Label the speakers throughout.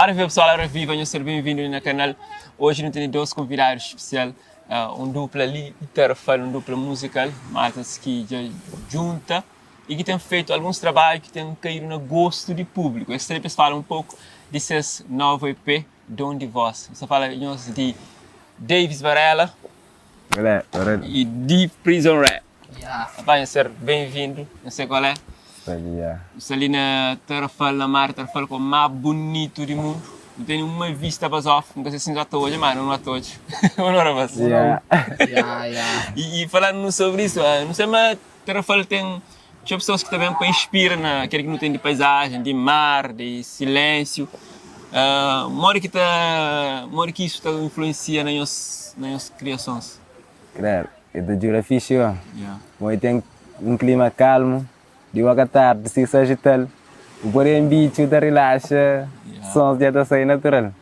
Speaker 1: Ora viva pessoal, ora viva, venham ser bem-vindos no canal. Hoje não tenho dois convidados especiais, um dupla literal, um dupla musical, maltas que já junta e que tem feito alguns trabalhos que têm caído no gosto do público. Eu gostaria de falar um pouco desse novo EP, Dom de Voz. Você fala de Davis Varela e Deep Prison Rap. Vai ser bem-vindo, não sei qual é. Você ali na Terrafal, na mar, Terrafal com o mais bonito do mundo. Não tem uma vista para os off, não sei se já estou hoje, mas não estou hoje. Não era você. E falando sobre isso, não sei, mas Terrafal tem pessoas que também inspiram naquele que não tem de paisagem, de mar, de silêncio. Mora que isso influencia nas nossas criações.
Speaker 2: Claro, é da geografia, mas tem um clima calmo. De uma tarde, se sagital, o porém bicho da relaxa, sons de atração natural.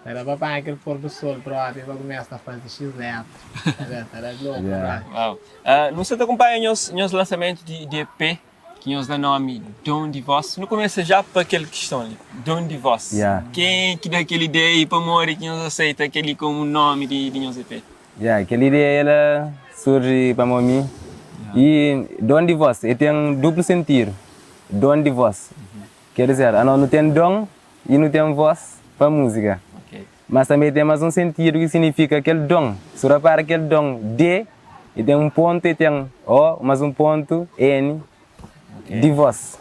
Speaker 3: Era para aquele pôr do sol, pronto, e começa a fazer X-Neto. Era louco,
Speaker 1: Uau. Não se acompanha nos lançamentos de EP, que nos dá nome Dom de Voz. Não começa já para aquela questão ali, Dom de Voz. Quem que dá aquela ideia para morrer que nos aceita aquele como nome de nos EP?
Speaker 2: Aquela ideia ela surge para mim. E dom de voz, ele tem um duplo sentido. Dom de voz. Quer dizer, não tem dom e não tem voz para música. Mas também tem mais um sentido que significa aquele dom. Se repara aquele dom D, e tem um ponto e tem O, mais um ponto N de voz.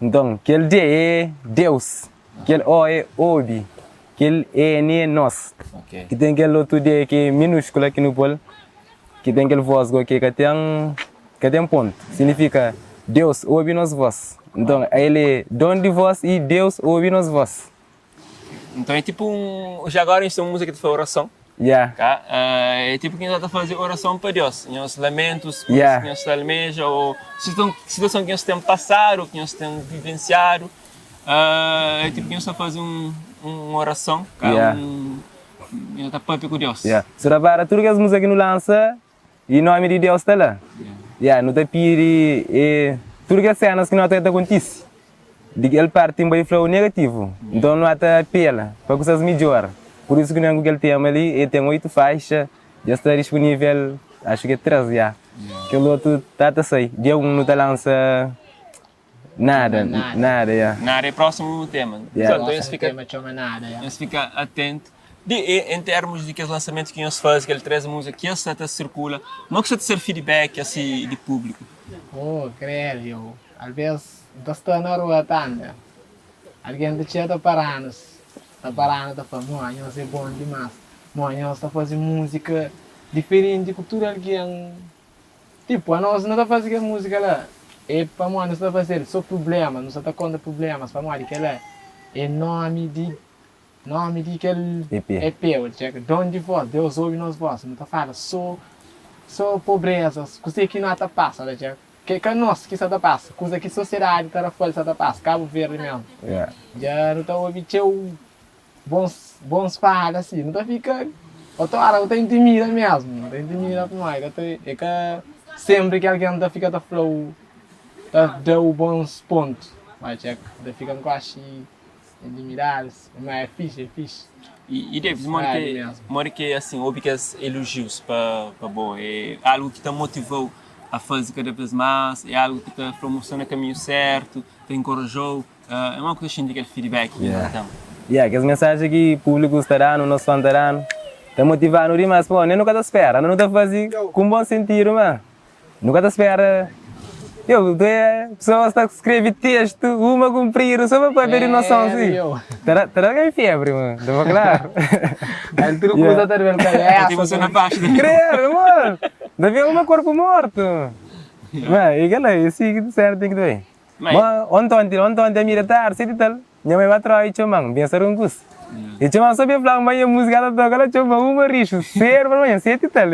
Speaker 2: Então, aquele D é Deus, aquele O é Obi, aquele N é nós. Que tem aquele outro D que é minúsculo aqui no polo. Que tem aquele voz que tem um ponto. Significa Deus ouve nos voz. Então, ele é dom de voz e Deus ouve nos voz.
Speaker 1: Então é tipo já agora isso é uma música que faz oração. Tá? É tipo que nós estamos fazendo oração para Deus. Nós lamentos, que nós almeja, ou situação que nós temos passado, que nós temos vivenciado. É tipo que nós estamos fazendo uma oração. Nós estamos com Deus.
Speaker 2: Se repara, tudo que as músicas que nós lançamos, e o nome de Deus está lá. Não te pede tudo que as cenas que não acontecem. Ele parte em flow negativo. Então não te apela para coisas melhores. Por isso que não aquele tema ali, ele tem 8 faixas, já está disponível, acho que é 13 já. Aquele outro está a sair. Dia 1 não te lança nada. Nada
Speaker 1: é próximo tema.
Speaker 3: Então esse
Speaker 1: fica atento. Em termos de que os lançamentos que nós fazemos, que ele traz música que essa circula, não que ser feedback assim de público.
Speaker 3: Creio, às vezes estou na rua tanda, alguém te chega parando, está falando, nós é bom demais, nós está fazendo música diferente, cultura alguém, tipo, nós não está fazendo música lá, e para nós está fazendo só problemas, nós está contra problemas, para nós que lá é nome de aquele EP, dom de voz, Deus ouve nos voz, não está falando só pobreza, coisa que não está passando, que nós que está passando, coisa que a sociedade está fora está passando, Cabo Verde mesmo. Já não está ouvindo bons falas assim, não está ficando, outra hora não está intimida mesmo, não está intimida para nós, é que sempre que alguém está ficando a flow, dá bons pontos, mas já está ficando quase admirados, mas é fixe.
Speaker 1: E Davis, mora que assim, houve que as elogios para boa, é algo que te motivou a fazer cada vez mais, é algo que te promociona o caminho certo, te encorajou, é uma coisa que aquele feedback. Então.
Speaker 2: Que as mensagens que o público está dando, nós estamos dando, está motivando demais, pô, nem nunca te espera, não está fazendo com bom sentido, mas nunca te espera. Pessoas estão a escrever texto, uma cumprir, só para ver noção assim. Terá que febre, mano, estava claro.
Speaker 3: Ele tudo coisa está vendo que é
Speaker 1: você na parte da
Speaker 2: creio, mano, deve haver um corpo morto. Mas, e aquela, assim, certo, tem que ver. Mas, ontem a mira tarde, se tal, minha mãe vai atrás, chamam, bem ser um gosto. E chamam só bem falar, mas a música ela toca, ela chama uma rixa, ser, para mim, se tal.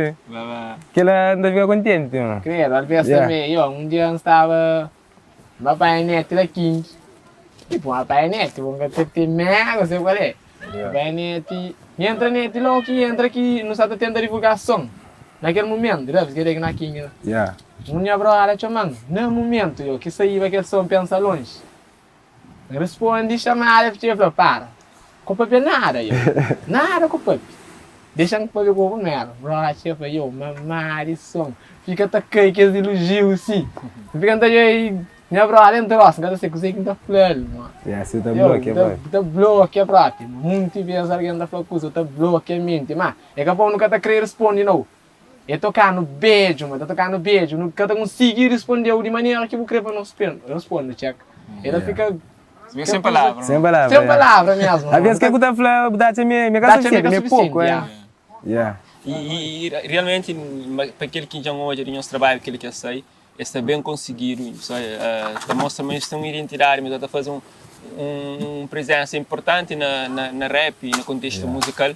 Speaker 2: Que ela não fica contente, mano.
Speaker 3: Creio, às vezes também, dia eu estava na painete daqui, tipo, uma painete, vamos ter mega, você qual é? Painete, entra nete logo que entra aqui, não está tendo divulgação. Naquele momento, deve ser que na quinha. Minha brother chamando, no momento, que saía aquele som pensa longe. Respondi chamada para falou, para. Com papi nada eu. Nada com papi. Deixa que papi com primeiro. Bro, tia falou, eu, mamari som. Fica atacando que elogios sim. Fica andando aí, minha bro, além do nosso, cada vez que você tá falando, mano.
Speaker 2: Yeah, você tá bloqueado.
Speaker 3: Tá bloqueado próprio. Muito bem, as alguém tá falando, tá bloqueado mente, mas é que a povo nunca tá querendo responder não. É tocar no beijo, mas tá tocar no beijo, nunca tá conseguindo responder de maneira que eu creio para não responder, check. Ela fica
Speaker 1: Sem palavras.
Speaker 2: Sem palavras.
Speaker 3: sem palavra mesmo.
Speaker 2: Às vezes que eu tá falando, dá minha casa chega, meio pouco, é.
Speaker 3: yeah.
Speaker 2: Yeah.
Speaker 1: E realmente, para aquele que já hoje tem nosso trabalho, aquele que sai, está bem conseguido. Está mostrando mais uma identidade, mas está fazendo uma presença importante na rap e no contexto musical.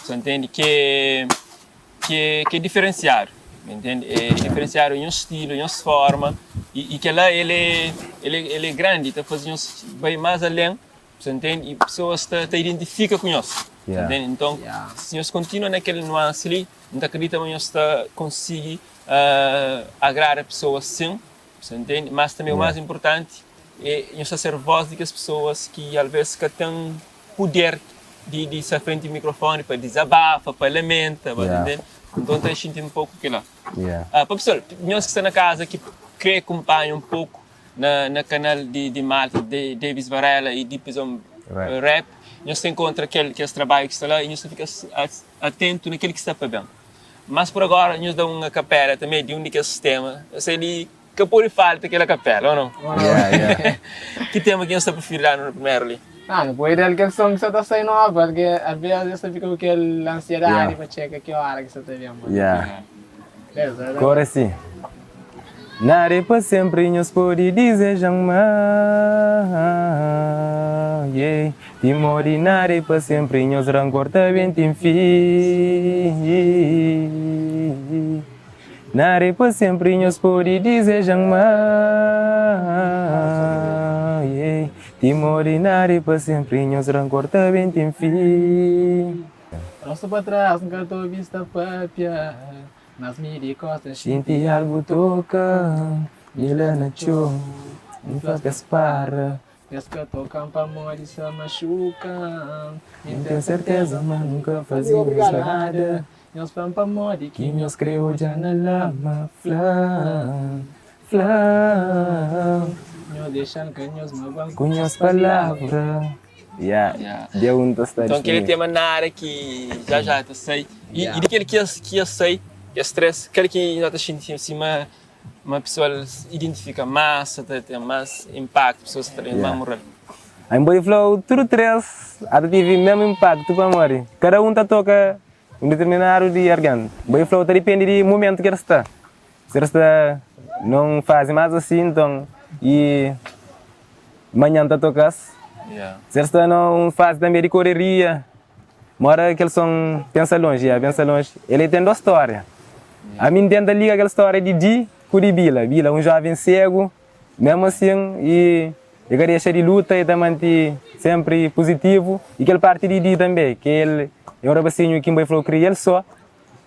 Speaker 1: Você entende? Que é diferenciado. Entende? É diferenciado em um estilo, em uma forma. E que lá ele é grande, está fazendo vai mais além. Você entende? E pessoas te identificam com nós.
Speaker 2: Yeah.
Speaker 1: Então, se nós continuamos naquele nuance ali, não acredita que nós conseguimos agradar pessoas sim, você entende? Mas também o mais importante é nós ser voz das pessoas que às vezes que têm poder de se frente ao microfone para desabafar, para lamentar, entende? Então, está sentindo um pouco aquilo lá. Para pessoal, nós que estão na casa, que querem acompanhar um pouco na canal de Malta, de Davis Varela e de Pison Rap, nós encontramos aqueles trabalhos que estão lá e nós ficamos atentos naquilo que está para bem. Mas por agora, nós damos uma capela também de um daqueles temas. Eu sei que pode falta aquela capela, ou não? Que tema que nós está preferindo no primeiro ali?
Speaker 3: Não pode dar aquele som que você está saindo nova, porque às vezes você fica com aquela ansiedade para checar que hora que você está vendo.
Speaker 2: Agora sim. Nada para sempre nos pode dizer jamais. Yeah. Timori nada para sempre nos rancor também tem fim. Nada para sempre nos pode dizer jamais. Yeah. Timori nada para sempre nos rancor também tem fim.
Speaker 3: Rosto para trás, nunca estou vista papia. Nas miricostas,
Speaker 2: Sinti algo toca, mila na cho, me faz gaspar.
Speaker 3: pesca tocam para morrer e se machucam.
Speaker 2: Não tenho certeza, mas nunca fazíamos nada.
Speaker 3: Nós vamos para morrer
Speaker 2: Que nos criou já na lama, flá.
Speaker 3: Nós deixamos que nós magoamos
Speaker 2: Com as palavras. Deu um tostado.
Speaker 1: Então, aquele tema na área que já está sei. E daquele que eu sei, que é stress, aquele que já está sentindo assim, uma pessoa identifica mais, tem mais impacto, pessoas que têm mais moral.
Speaker 2: Aí, boy flow, tudo três, até tive mesmo impacto para morrer. Cada um toca um determinado de alguém. Boy flow depende do momento que ele está. Se ele está não faz mais assim, então, e amanhã toca. Se ele está não faz também de correria, mora que eles são pensa longe. Ele tem duas histórias. A mim tenta ligar aquela história de Di com de Bila, um jovem cego, mesmo assim, e eu queria deixar de luta e também sempre positivo. E aquela parte de Di também, que ele é um rapacinho que me falou que ele só.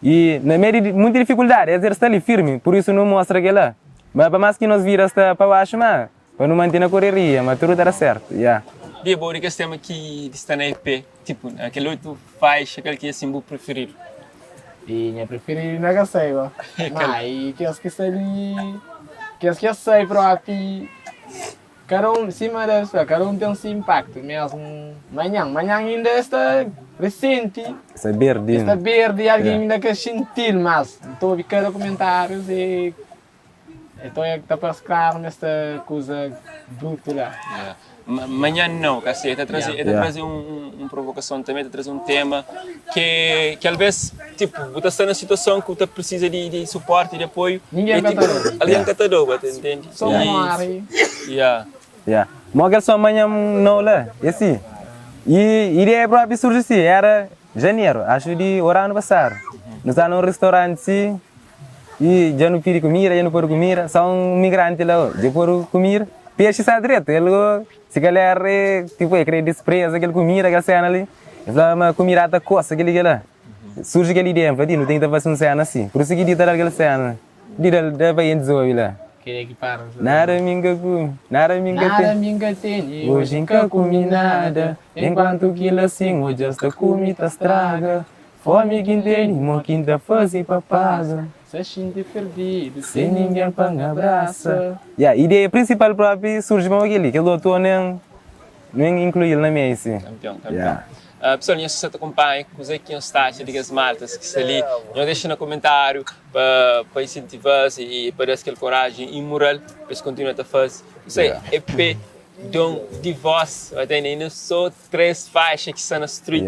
Speaker 2: E na meio de muita dificuldade, ele está ali firme, por isso não mostra que lá. Mas para mais que nós viramos para baixo, mas para não manter na correria, mas tudo dará certo.
Speaker 1: De boa, que tema que está na EP, tipo, aquele outro faz, aquele que é símbolo preferido.
Speaker 3: E minha preferida não sei, ó. Mas que as que sei, que sei próprio. Cada um, cima dessa, cada um tem um seu impacto mesmo. Manhã ainda está recente.
Speaker 2: Está verde.
Speaker 3: Está verde, alguém ainda quer sentir mais. Estou a ver cada comentário e estou a passar nesta coisa bruta lá.
Speaker 1: Amanhã não, cacete, trazer uma provocação também, trazer um tema que às vezes, tipo, você está na situação que você precisa de suporte, de apoio.
Speaker 3: Ninguém
Speaker 1: tipo, alguém catador, entende?
Speaker 3: Só morre.
Speaker 2: Mas que só amanhã não lá, assim. E ideia própria surge assim, era janeiro, acho de o ano passado. Nós estamos num restaurante assim, e já não pedi comida, já não pôr comida, só um migrante lá, já pôr comida. Peixe está direto, ele, se calhar, tipo, queria desprezo aquela comida, aquela cena ali. Ele falou, mas comida está coça, aquele lá. Surge aquela ideia, falei, não tem que fazer uma cena assim. Por isso que ele está aquela cena. Ele vai em desenvolver lá.
Speaker 3: Queria que para.
Speaker 2: Nada me engano, nada me
Speaker 3: Nada
Speaker 2: engano.
Speaker 3: me engatene,
Speaker 2: Hoje nunca comi nada, enquanto que assim hoje esta comida estraga. Fome que tem, uma quinta fazer papaga.
Speaker 3: se sente perdido,
Speaker 2: Sem ninguém para me abraça. A ideia principal própria surge para aquele, que eu estou não incluir na minha assim.
Speaker 1: Campeão.
Speaker 2: Yeah.
Speaker 1: Pessoal, se você acompanha, coisa que está de as maltas que está ali, não deixa no comentário para incentivar e para dar aquela coragem e moral para eles continuarem a fazer. Isso aí, EP de voz, até ainda só 3 faixas que estão na street.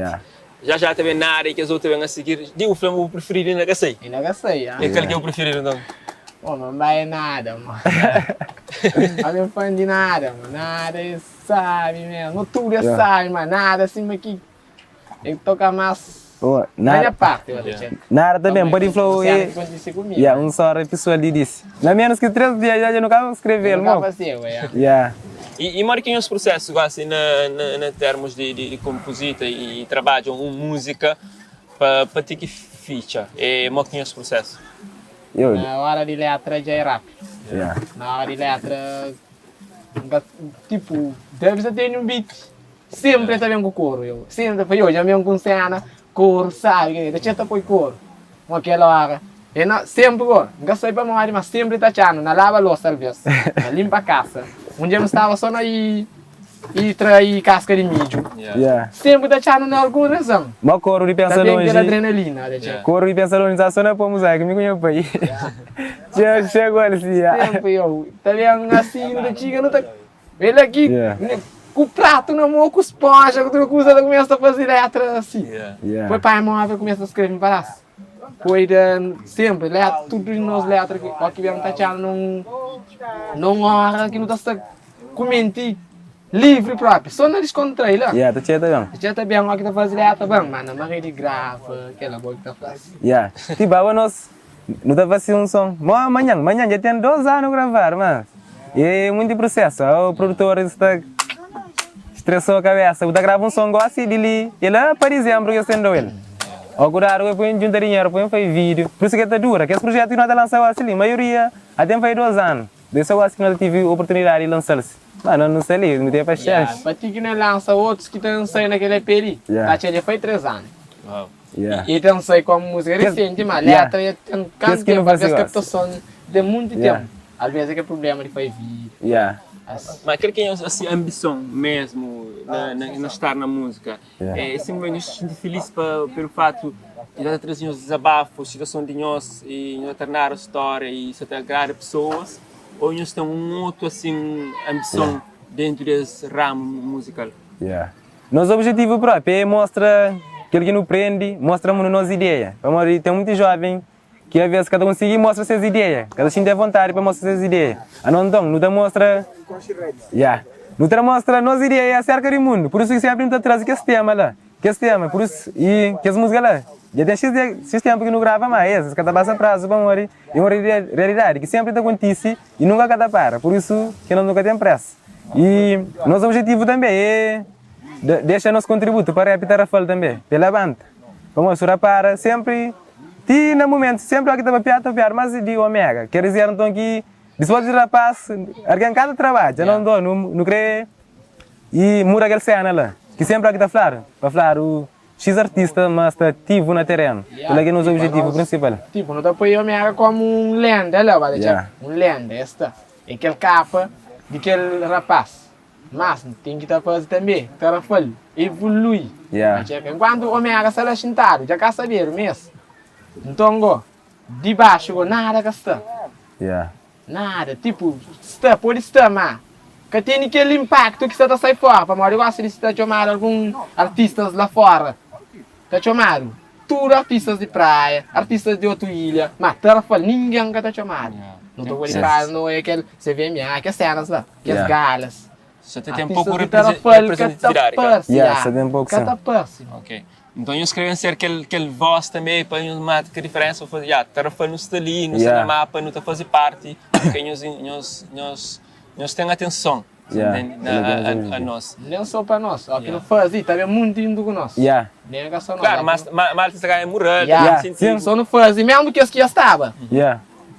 Speaker 1: Já também na área que as outras vão a seguir. Digo o flamengo preferido ainda que sei.
Speaker 3: Ainda gastei, ah.
Speaker 1: É aquele que eu prefiro então.
Speaker 3: Oh, não vai nada, mano. A minha fã de nada, mano. Nada, sabe mesmo. Não tudo sabe, mas nada assim, mas que. Tem que tocar mais.
Speaker 2: Oh,
Speaker 3: Na minha
Speaker 2: nada,
Speaker 3: parte, eu acho.
Speaker 2: nada também, body flow e
Speaker 3: Um
Speaker 2: só a pessoa ali disse. Na menos que 3 dias já não acaba escrever, irmão. Yeah.
Speaker 1: E mora que os processos assim na termos de compositor e trabalham uma música para ter que feature e mora que os processos.
Speaker 3: Na hora de letra já é rápido.
Speaker 2: Yeah.
Speaker 3: Na hora de letra, tipo, deve ter um beat. Sempre tá vendo com coro, eu. Sempre foi eu, já mesmo com cena, coro, sabe? Deixa eu pôr coro. Aquela hora. E não, sempre, nunca sei para morrer, mas sempre tá achando, na lava louça, às vezes, na limpa a casa. Um dia eu estava só aí e trair casca de milho.
Speaker 2: Yeah.
Speaker 3: Sempre tá achando na alguma razão.
Speaker 2: Mas coro de pensa
Speaker 3: Também
Speaker 2: longe.
Speaker 3: pela adrenalina, deixa.
Speaker 2: Coro de pensa longe, só não pomos aí, que me conheço aí. Chegou assim,
Speaker 3: Sempre eu. Tá vendo assim, não tinha, não tá. Ele aqui. Com o prato na mão, com esponja, com tudo coisa, começa a fazer letra assim. Foi para a móvel, começa a escrever em palácio. Foi sempre, letra, tudo nas letras, que vem tachando num hora que não está comendo livre próprio, só na descontraí lá.
Speaker 2: Tá cheio também.
Speaker 3: Já tá bem, o que tá fazendo letra, bem, mano, mas ele grava, aquela boa que tá fazendo.
Speaker 2: Tipo, nós não tá fazendo um som, mas amanhã já tem 2 anos a gravar, mas é muito processo, o produtor está estressou a cabeça, eu gravo um som assim dele, ele por exemplo, eu sendo ele. Agora eu ponho juntar dinheiro, ponho faz vídeo, por isso que tá dura, que esse projeto que nós lançamos assim, a maioria até faz 2 anos, desse eu acho que nós tive a oportunidade de lançá-los. Mas não sei, não tem chance.
Speaker 3: Para ti que não lança outros que estão saindo naquele período, a tia foi 3 anos.
Speaker 1: Wow.
Speaker 3: E então sai com música recente, mas letra e tem canto tempo, às vezes captação de muito tempo. Às vezes é que é problema de fazer vídeo.
Speaker 1: Mas aquele que é assim, a ambição mesmo na estar na música, é simplesmente nos sentir feliz pelo fato de estar trazendo os desabafos, situação de nós e tornar a história e se agradar pessoas, ou nós temos outro assim ambição dentro desse ramo musical.
Speaker 2: Nosso objetivo próprio é mostrar aquilo que nos prende, mostramos nossas ideias. Tem muito jovem que às vezes cada um consegue mostrar suas ideias, cada um tem vontade para mostrar suas ideias. Não mostra, não te mostra nossas ideias acerca do mundo, por isso que sempre não traz esse tema lá, por isso e que as músicas lá, já tem X tempo que não grava mais, cada passa prazo para morrer, é uma realidade que sempre acontece e nunca cada para, por isso que nós nunca tem pressa. E nosso objetivo também é deixar nosso contributo para repetir a fala também, pela banda, para mostrar para sempre. E no momento, sempre aqui estava pior, mas de Omega. Quer dizer, então, que depois de rapaz, alguém cada trabalho, já não dou, não crê. E muda aquela cena lá, que sempre aqui está falando, para falar o X artista, mas está ativo no terreno. Ele é nosso objetivo principal.
Speaker 3: Tipo, não está põe Omega como um lenda, lá, vai deixar. Um lenda, esta. É aquele capa de aquele rapaz. Mas tem que estar fazendo também, para falar, evolui. Enquanto o Omega está sentado, já quer saber mesmo. Então, de baixo, nada que está. Nada, tipo, está, pode estar, mas que tem aquele impacto que está sai fora. Para eu gosto de estar chamando alguns artistas lá fora. Está chamando tudo artistas de praia, artistas de outra ilha, mas ninguém que está chamando. Não estou falando, não é aquele, você vê minha, que as cenas lá, que as galas.
Speaker 1: Você tem um pouco de representatividade.
Speaker 2: Você tem um pouco
Speaker 3: sim.
Speaker 1: Ok. Então, eu escrevi ser aquele voz também, para nos marcar a diferença, para fazer, tá no ali, no mapa, não está fazer parte, porque nós temos atenção a nós.
Speaker 3: Não só para nós, aquilo fazia, também muito indo com nós. Nem só nós.
Speaker 1: Claro, mas está ganhando moral,
Speaker 3: sim, só não fazia, mesmo que as que já estava.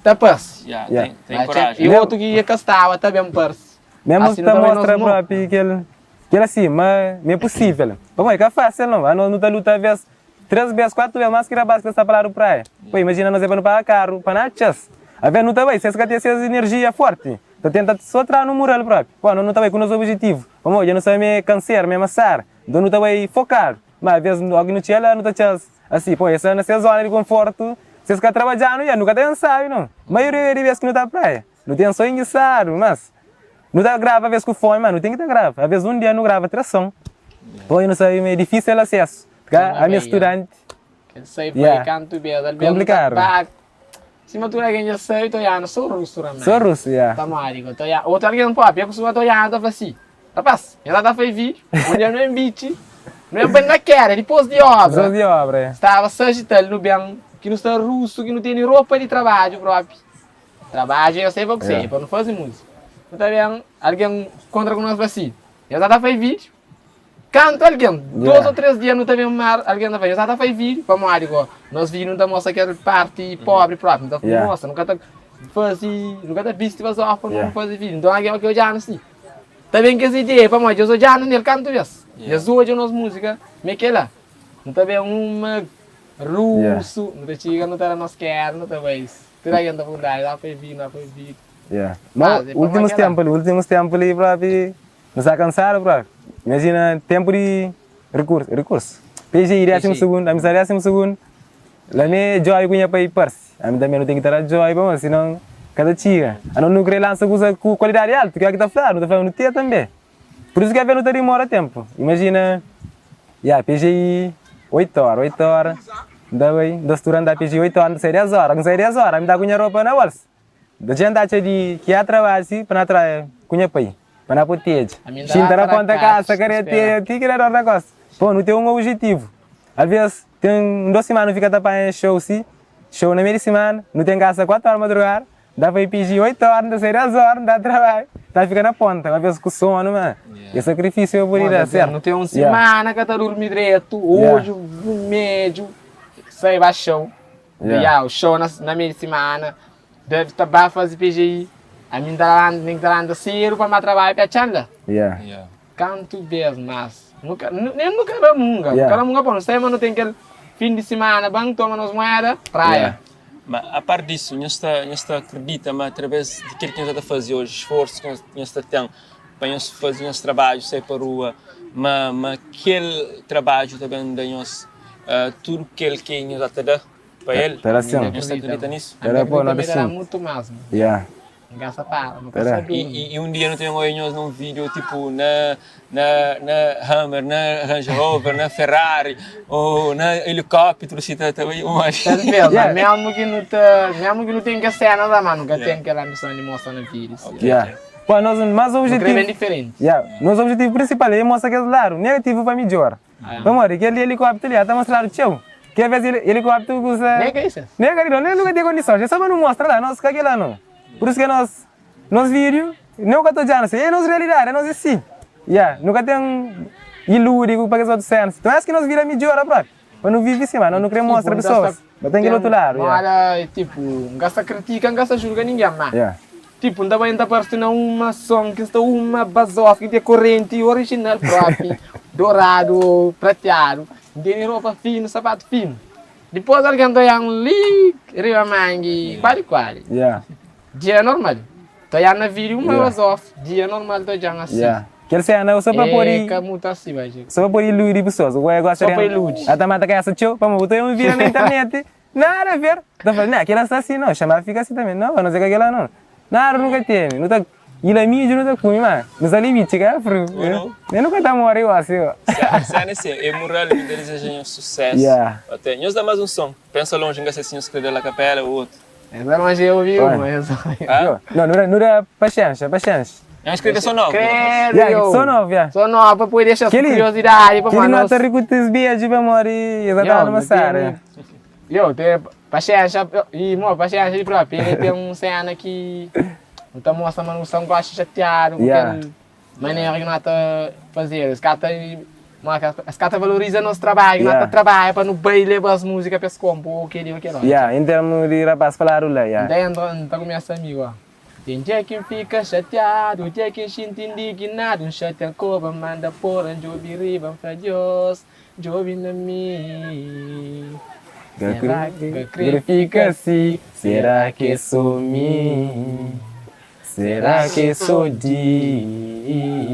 Speaker 3: tá passe.
Speaker 1: Yeah, tem coragem.
Speaker 3: E outro que ia castava também passe.
Speaker 2: Mesmo
Speaker 3: Assim,
Speaker 2: se
Speaker 3: não
Speaker 2: mostra
Speaker 3: não.
Speaker 2: próprio que ele assim, mas não é possível. Pô, é que é fácil, não. A nós não tá luta vezes, 3 vezes, 4 vezes mais que a base que está para praia. Pô, imagina nós ir para carro, para nachas. A ver, não tá bem, se essa tem essa energia forte. Então tenta só entrar no mural próprio. Pô, não tá bem com o nosso objetivo. Vamos, já não sabe me câncer, me amassar. Então não tá bem focar. Mas às vezes alguém não tinha lá, não tá assim, pô, essa nessa zona de conforto, se ficar trabalhando, já nunca tem ensaio, não. A maioria das vezes que não tá praia. Não tem só ensaio, mas não tá grave, às vezes com fome, mas não tem que estar grave. Às vezes um dia não grava tração. Pô, não sei, é difícil o acesso. A minha estudante.
Speaker 3: Ele sai para canto bem,
Speaker 2: complicado.
Speaker 3: Se tu alguém já sai, tu já não sou russo também.
Speaker 2: Sou russo, já.
Speaker 3: Tá marico, tu já. Outro alguém não pode, eu costumo tu já tá assim. Rapaz, já tá fez vídeo, mulher não é beat, não é bem na quer, depois de obra.
Speaker 2: Depois de obra.
Speaker 3: Estava sagitando no bem, que não está russo, que não tem roupa de trabalho próprio. Trabalho eu sei para você, para não fazer música. Tu tá vendo? Alguém contra com nós assim. Já tá fez vídeo. Canto alguém, 2 ou 3 dias não teve mais, alguém não fez, já tá fez vídeo, para marico, nós vídeos não tá mostra aquela parte pobre próprio, não tá mostra, nunca tá fazer, nunca tá visto para só não fazer vídeo, então alguém que eu já não sei. Também que essa ideia, para mim, eu sou já não canto isso, eu sou hoje nas músicas, me que lá, não tá bem uma russo, não tá chega, não tá nós quer, não tá bem, tudo alguém tá fundado, lá foi vídeo,
Speaker 2: Mas últimos tempos ali próprio, nos alcançaram próprio. Imagina tempo de recurso. PGI 12º, amizade 12º. Lá me joy punya pai pers. A mim também não tem que estar a joy, mas senão cada dia. A não querer lançar coisa com qualidade alta, que é que está falando, não está falando no também. Por isso que a ver não tem demora tempo. Imagina, PGI 8 horas. Daí, durante a PGI 8 horas, sai 10 horas, não sai 10 horas, me dá com roupa na bolsa. Da gente acha de que é trabalho assim, para trazer com pai. Para poder. Sinta na ponta casa, querer ter que ir na costa. Pô, não tem um objetivo. Às vezes, tem 2 semanas fica tapando show sim, show na meia semana, não tem casa 4 horas madrugar, dá para ir pedir 8 horas, dá 10 horas, dá trabalho, tá ficando na ponta, às vezes com sono, mano. E sacrifício eu vou ir certo.
Speaker 3: Não tem uma semana que tá dormindo direto, hoje, médio, sai vai show. O show na meia semana, deve estar fazer PGI. A mim nem darando cedo para mais trabalho para chanda. Canto bem, mas nunca nunca bom, sei mas não tem aquele fim de semana, banco toma nos moedas, praia.
Speaker 1: Mas a parte disso, nós acredita, mas através daquilo que nós estamos a fazer hoje, esforço que nós temos para nós fazer nosso trabalho, sair para a rua, mas aquele trabalho também da nós, tudo aquilo que nós estamos a dar para ele, nós acredita nisso?
Speaker 3: Era muito mais. Gasta para, não
Speaker 1: e um dia não tem nós num vídeo tipo na Hammer, na Range Rover, na Ferrari ou na helicóptero, se tá também mais.
Speaker 3: Mesmo que não tem que ser nada, mas nunca tem aquela missão de mostrar no vídeo.
Speaker 2: Pô, mas o objetivo
Speaker 3: é diferente.
Speaker 2: Nosso objetivo principal é mostrar aquele lado negativo para melhor. Vamos ver, aquele helicóptero ali está mostrando o teu. Que às vezes helicóptero custa. Negativo, nem nunca tem condições, só para não mostrar lá, nós que lá não. Por isso que nós vídeos, nunca estou dizendo assim, é nossa realidade, é nossa assim. Nunca tem ilúdico para que os outros sejam. Então é que nós viramos melhor, para não viver assim, mas não queremos mostrar pessoas. Mas tem que ir do outro lado.
Speaker 3: Olha, tipo, não gasta crítica, não gasta julga ninguém, mas. Tipo, não vai aparecer uma som que está uma basofa que tem corrente original própria, dourado, prateado, tem roupa fina, sapato fino. Depois alguém dá link, riba mangue, quali. Dia normal. Tô já na vídeo uma basofa, dia normal tô já assim.
Speaker 2: Quer ser não só para pôr aí. Só para pôr iludir de pessoas. O eu gosto de. Só para iludir. Até mata que essa tio, para botar um vídeo na internet. Nada a ver. Tá falando, não, aquela está assim não, chamar fica assim também. Não, não sei que aquela não. Nada nunca tem. Não tá. E lá mídia não tá com mas nos limites que é frio. Eu nunca tá morrendo assim.
Speaker 1: Se é moral me deseja sucesso. Até nós dá mais um som. Pensa longe, enga assim escrever a capela ou outro.
Speaker 3: Essa longe eu vi, mas
Speaker 2: não era paciência.
Speaker 1: É uma escrita só nova.
Speaker 2: Só nova.
Speaker 3: Só nova para poder deixar curiosidade para
Speaker 2: nós. Ele não tá rico de viagens para morrer, exatamente numa sala.
Speaker 3: Eu tenho paciência e mo paciência de próprio. Ele tem cena que não tá mostrando, mas não são gosta chateado, maneira que não tá fazer. Os caras Mas as caras valorizam nosso trabalho,
Speaker 2: Yeah.
Speaker 3: nós trabalhamos para no baile, levar as músicas para as compor, o que ele quer.
Speaker 2: Yeah, em termos de rapaz falaram lá, yeah.
Speaker 3: Dentro, tá com meus amigos, ó. Tem dia que fica chateado, dia que se indignado, chateado, cobra, manda por onde eu riba para Deus, jovem na mim.
Speaker 2: Sacrifica-se, será que sou mim? Será que sou de?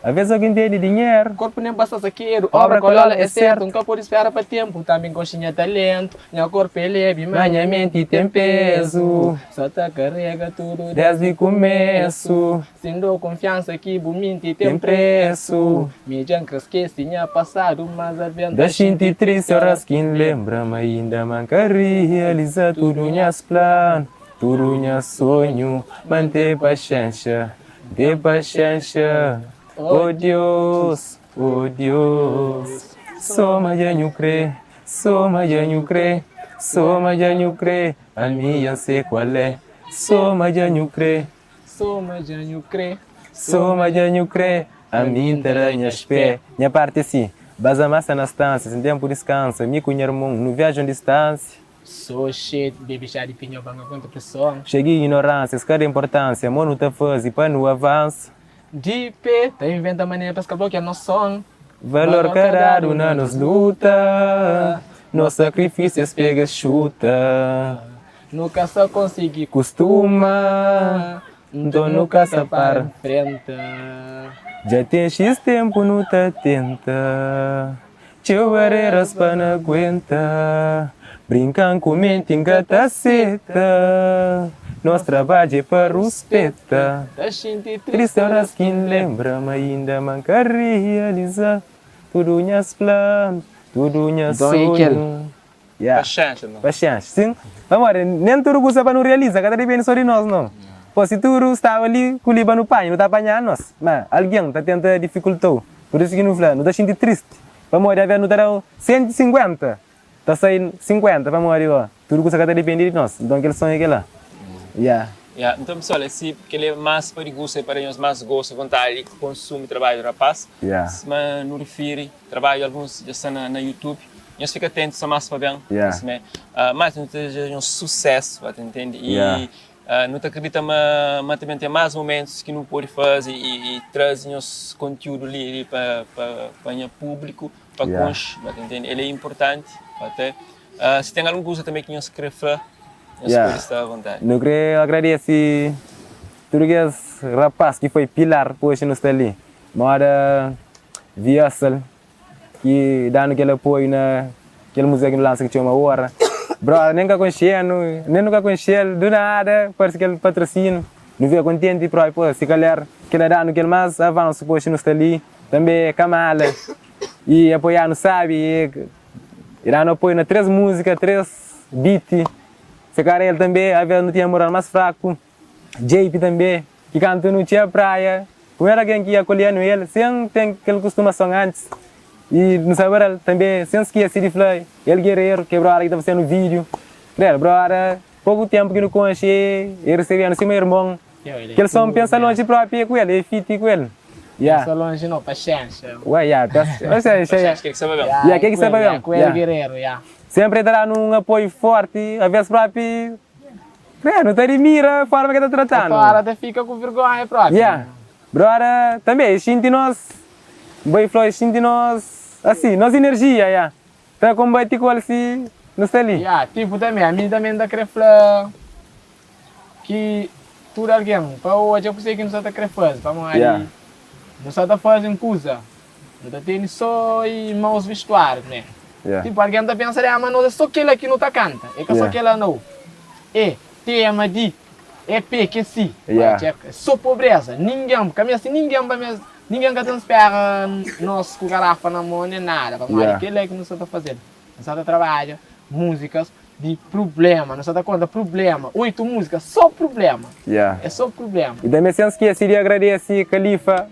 Speaker 2: Às vezes alguém tem de dinheiro.
Speaker 3: O corpo nem basta saqueiro,
Speaker 2: Obra
Speaker 3: obra colola é
Speaker 2: é
Speaker 3: certo,
Speaker 2: certo.
Speaker 3: nunca pode esperar para tempo, também coxinha talento, meu corpo é leve,
Speaker 2: Minha mente tem peso,
Speaker 3: só tá carrega tudo
Speaker 2: desde o começo.
Speaker 3: Sendo confiança que buminti tem
Speaker 2: Tem
Speaker 3: preço.
Speaker 2: preço.
Speaker 3: Me janca esquece, tinha passado, mas a venda.
Speaker 2: Das 23 horas que lembra-me ainda manca realiza tudo minhas planos, tudo minhas sonho. Manter paciência, ter paciência. Oh Deus, soma já não crê, soma já não crê, soma já não crê, a minha sei qual é, soma já não crê,
Speaker 3: Soma já não crê.
Speaker 2: soma já não crê, a minha taranhas pé. Minha parte assim, basa massa nas estâncias, em tempo descansa, me com irmão, não viajo em distância.
Speaker 3: So shit, baby chá de pinhão, banga contra pressão.
Speaker 2: Cheguei em ignorância, cada importância, mano tá fazendo para no avanço.
Speaker 3: De pé, tá inventa maneira para escrever que é nosso som.
Speaker 2: Valor carado na nos luta, nos sacrifícios pega chuta.
Speaker 3: Nunca só consegui
Speaker 2: Costuma, então nunca se para.
Speaker 3: frente.
Speaker 2: Já tem X tempo não tá tenta, teu barreiras para não aguenta. Brincam com mente engataceta, nosso trabalho é para respeitar.
Speaker 3: Tá xinte
Speaker 2: Triste horas que lembra, mas ainda manca realizar tudo minhas planos, tudo minhas
Speaker 3: Então, aí, Kel.
Speaker 2: sonhos. Yeah.
Speaker 1: Paciência, não?
Speaker 2: Paciência, sim. Vamos lá, nem tudo gosta para não realizar, cada depende só de nós, não. Pô, se tudo estava ali, com o liba no pai, não está apanhando nós. Mas alguém está tentando dificultar. Por isso que não fala, não está sentindo triste. Vamos lá, não está 150. Está saindo 50, vamos lá, ó. Tudo gosta cada depende de nós. Então aquele sonho é aquele lá. Yeah.
Speaker 1: Yeah. Então, pessoal, esse que ele é mais perigoso para nós, mais gosto, vontade de consumir trabalho do rapaz.
Speaker 2: Yeah.
Speaker 1: Se não refere, trabalho alguns já estão na YouTube. Nós fica atentos só mais para bem.
Speaker 2: Yeah.
Speaker 1: Mas não seja um sucesso, tá entende? E
Speaker 2: Yeah.
Speaker 1: não te acredita, mas também tem mais momentos que não pode fazer e trazem os conteúdos ali para o público, para
Speaker 2: Yeah.
Speaker 1: conhecer, tá entende? Ele é importante até. Se tem alguma coisa também que nós queremos falar, nós
Speaker 2: Yeah.
Speaker 1: podemos estar à vontade.
Speaker 2: Eu queria agradecer tudo que esse rapaz que foi pilar hoje no ali. Mora Viassel, que dando aquele apoio naquele museu que não lança que tinha uma hora. Bro, nem nunca conheci ele, do nada, parece que ele patrocínio. Não via contente para pô, se calhar que ele dando aquele mais avanço hoje no ali. Também Kamala, e apoiando, sabe, e dando apoio na 3 músicas, 3 beats. Se cara ele também, a vezes não tinha moral mais fraco. JP também, que canta não tinha praia. Como era alguém que ia acolhendo ele, sem ter aquela costumação antes. E não sabe ele também, sem esquecer de falar, ele guerreiro, quebrou a hora que estava sendo vídeo. Claro, bro, era pouco tempo que não conheci, ele recebia no seu meu irmão. Que ele só pensa longe próprio com ele, é fit com ele. Yeah.
Speaker 3: Pensa longe não, paciência.
Speaker 2: Ué, yeah,
Speaker 1: Acho que sabe bem.
Speaker 2: Yeah, que sabe bem.
Speaker 3: Com ele
Speaker 2: Yeah.
Speaker 3: guerreiro, yeah.
Speaker 2: Sempre dará um apoio forte, às vezes próprio. Não te admira a forma que está tratando.
Speaker 3: Agora até fica com vergonha própria.
Speaker 2: Yeah. Brother, também, sinto nós, bem flow, sinto nós, assim, nós energia, yeah. Para combater com ele, assim, não está ali.
Speaker 3: Yeah, tipo também, a mim também dá querer falar que tudo alguém, para hoje eu sei que não está querer fazer, para morrer,
Speaker 2: Yeah.
Speaker 3: não está fazendo coisa, não está tendo só e maus vestuários, né?
Speaker 2: Yeah.
Speaker 3: Tipo, alguém está pensando, mas não é só aquele que não está canta, é que só
Speaker 2: Yeah.
Speaker 3: aquele não. É, tema de, é P que sim,
Speaker 2: Yeah.
Speaker 3: é só pobreza, ninguém, caminha assim, ninguém que espera nós com garrafa na mão nem nada, para morrer,
Speaker 2: Yeah.
Speaker 3: aquele é que não está fazendo, não está trabalhando, músicas de problema, não está conta problema, 8 músicas, só problema,
Speaker 2: Yeah.
Speaker 3: é só problema.
Speaker 2: E também sem esquecer de agradecer Califa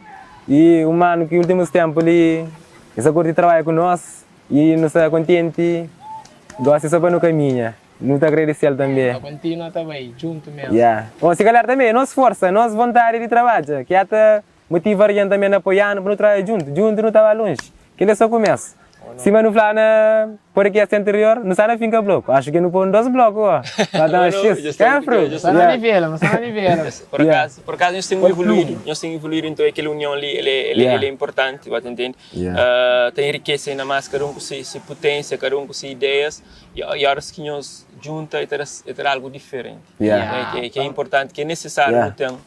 Speaker 2: e o mano que nos últimos tempos ali, essa curte trabalha com nós e nos está contente, gosta só para no caminho. Muito agradecer também.
Speaker 3: Continua também, junto mesmo.
Speaker 2: Yeah. Bom, se calhar também, nossa força, nossa vontade de trabalho, que até motivar a gente também apoiando, para não trabalhar junto não estava longe, que ele só começa. Se mas não falar na podcast anterior, não sai na finca bloco. Acho que não põe 12 blocos, ó. Para dar uma X.
Speaker 3: Está na nivela, mas está na nivela.
Speaker 1: Por acaso nós temos evoluído, então aquela união ali, ele é importante, vai entender? Tem riqueza na massa, cada um com sua potência, cada um com suas ideias, e horas que nós juntos é ter algo diferente. Que é importante, que é necessário no tempo.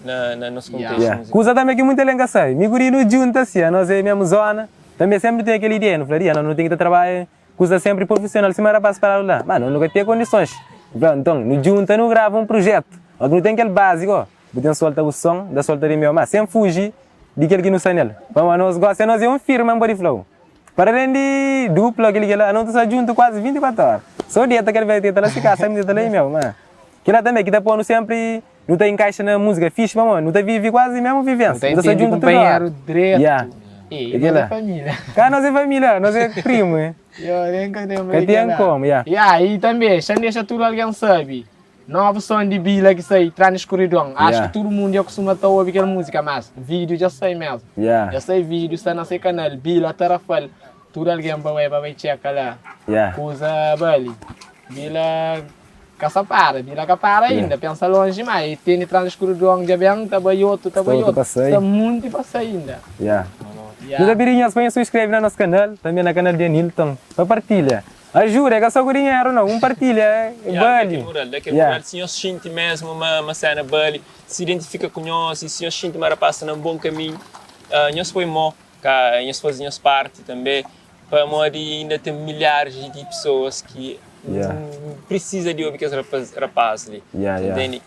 Speaker 1: Na nosso contexto.
Speaker 2: Coisa também que muita lenga sai. Me guri no junta assim, nós é mesmo zona. Também sempre tem aquela ideia, não falaria, não tem que trabalhar, coisa sempre profissional, se me era para parar lá. Mas não tem condições. Então, no junta não grava um projeto. Não tem aquele básico, ó. Você solta o som, da solta de meu, mas sem fugir de aquele que não sai nele. Vamos, nós gostamos, nós é um firme em body flow. Para além de duplo, aquele que lá, não está junto quase 24 horas. Só dia que ele vai ter, lá se casa, me tem lá meu, mas. Que lá também, que está pondo sempre, não está encaixa na música fixe, mas não está vive quase mesmo vivência.
Speaker 3: Não está junto companheiro direto. E nós é família.
Speaker 2: Cá nós é família, nós é primo, hein? Que tem como,
Speaker 3: E também, já deixa tudo alguém sabe. Nova som de Bila que sai, traz na escuridão. Acho que todo mundo já costuma estar ouvindo aquela música, mas vídeo já sei mesmo. Já sei vídeo, está no seu canal, Bila Tarafal. Tudo alguém vai checar lá. Coisa bali. Bila Caçapara, Bila Capara ainda, pensa longe demais. E tem traz na escuridão, já bem, tá baioto. Está muito para sair ainda.
Speaker 2: Nos birinhas para se inscrever no nosso canal, também no canal de Nilton, para partilhar. Ajuda, é só dinheiro não, partilha, bali.
Speaker 1: Daquele mural, se nós sente mesmo uma cena bali, se identifica com nós, e se nós sente que passa num bom caminho, nós foi mó, nós fazemos parte também, para modo ainda tem milhares de pessoas que precisam de ouvir que os rapazes ali, entende?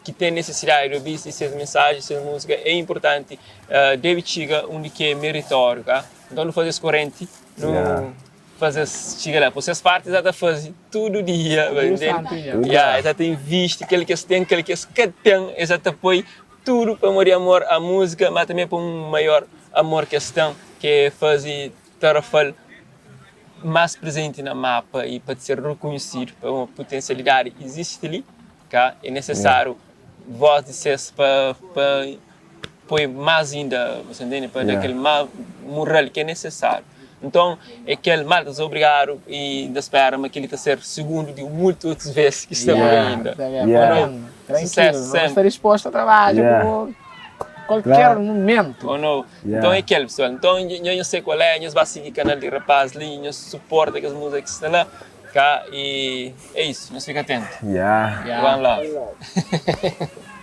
Speaker 1: Que tem necessidade de ouvir essas mensagens, essas músicas, é importante. Deve chegar onde que é meritório, tá? Então não fazer corrente, não fazer chegar lá. Vocês partes já fazem todo dia, entende? Já tem visto aquele que tem, aquele que tem, já põe tudo para morrer amor à música, mas também para um maior amor questão que é fazer Tarafal mais presente na mapa e para ser reconhecido, para uma potencialidade existe ali, tá? É necessário voz de vocês para pôr mais ainda, você entende? Para aquele mural que é necessário. Então, é aquele malta obrigado e espera que ele está ser segundo de muitas outras vezes que estamos ainda.
Speaker 3: Sucesso sempre. Não estar disposto a trabalhar por qualquer momento.
Speaker 1: Ou não? Então é aquele, pessoal. Então, eu sei qual é, nós vamos seguir o canal de rapaz ali, nós suporta as músicas que estão lá. E é isso, nós ficamos atentos.
Speaker 2: One
Speaker 1: love.